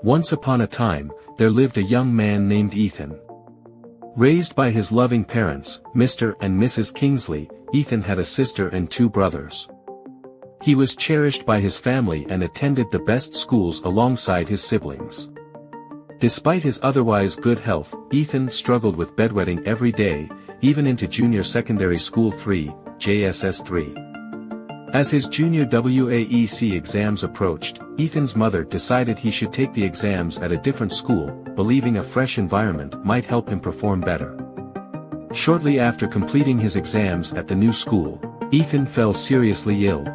Once upon a time, there lived a young man named Ethan. Raised by his loving parents, Mr. and Mrs. Kingsley, Ethan had a sister and 2 brothers. He was cherished by his family and attended the best schools alongside his siblings. Despite his otherwise good health, Ethan struggled with bedwetting every day, even into Junior Secondary School 3, JSS 3. As his junior WAEC exams approached, Ethan's mother decided he should take the exams at a different school, believing a fresh environment might help him perform better. Shortly after completing his exams at the new school, Ethan fell seriously ill.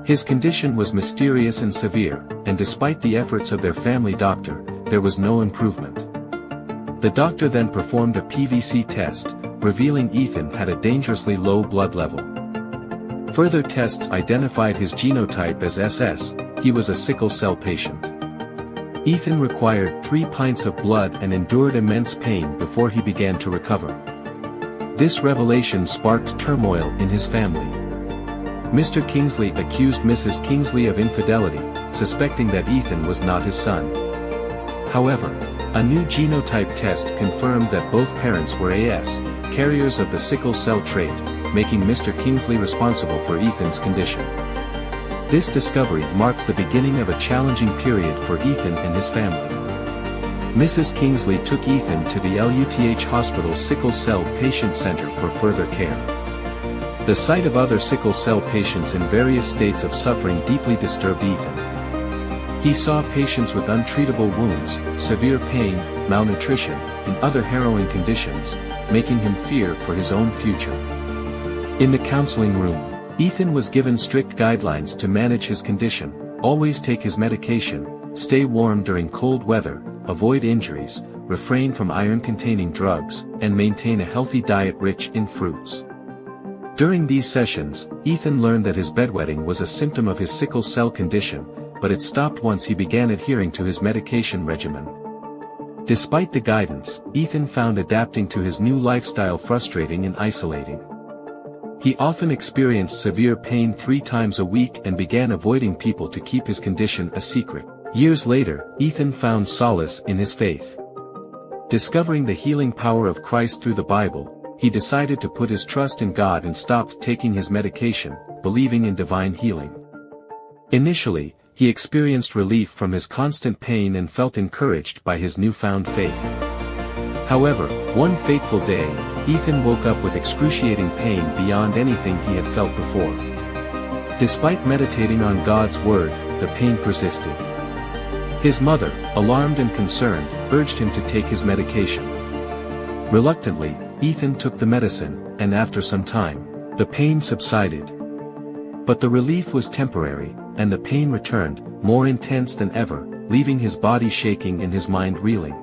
His condition was mysterious and severe, and despite the efforts of their family doctor, there was no improvement. The doctor then performed a PVC test, revealing Ethan had a dangerously low blood level. Further tests identified his genotype as SS, he was a sickle cell patient. Ethan required 3 pints of blood and endured immense pain before he began to recover. This revelation sparked turmoil in his family. Mr. Kingsley accused Mrs. Kingsley of infidelity, suspecting that Ethan was not his son. However, a new genotype test confirmed that both parents were AS, carriers of the sickle cell trait, making Mr. Kingsley responsible for Ethan's condition. This discovery marked the beginning of a challenging period for Ethan and his family. Mrs. Kingsley took Ethan to the LUTH Hospital Sickle Cell Patient Center for further care. The sight of other sickle cell patients in various states of suffering deeply disturbed Ethan. He saw patients with untreatable wounds, severe pain, malnutrition, and other harrowing conditions, making him fear for his own future. In the counseling room, Ethan was given strict guidelines to manage his condition: always take his medication, stay warm during cold weather, avoid injuries, refrain from iron-containing drugs, and maintain a healthy diet rich in fruits. During these sessions, Ethan learned that his bedwetting was a symptom of his sickle cell condition, but it stopped once he began adhering to his medication regimen. Despite the guidance, Ethan found adapting to his new lifestyle frustrating and isolating. He often experienced severe pain 3 times a week and began avoiding people to keep his condition a secret. Years later, Ethan found solace in his faith. Discovering the healing power of Christ through the Bible, he decided to put his trust in God and stopped taking his medication, believing in divine healing. Initially, he experienced relief from his constant pain and felt encouraged by his newfound faith. However, one fateful day, Ethan woke up with excruciating pain beyond anything he had felt before. Despite meditating on God's word, the pain persisted. His mother, alarmed and concerned, urged him to take his medication. Reluctantly, Ethan took the medicine, and after some time, the pain subsided. But the relief was temporary, and the pain returned, more intense than ever, leaving his body shaking and his mind reeling.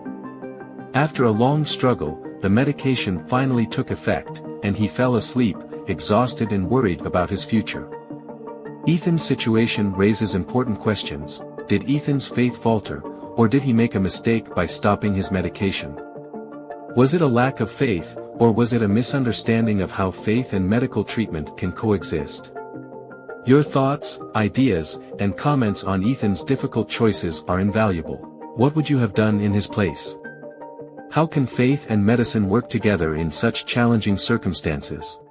After a long struggle, the medication finally took effect, and he fell asleep, exhausted and worried about his future. Ethan's situation raises important questions. Did Ethan's faith falter, or did he make a mistake by stopping his medication? Was it a lack of faith, or was it a misunderstanding of how faith and medical treatment can coexist? Your thoughts, ideas, and comments on Ethan's difficult choices are invaluable. What would you have done in his place? How can faith and medicine work together in such challenging circumstances?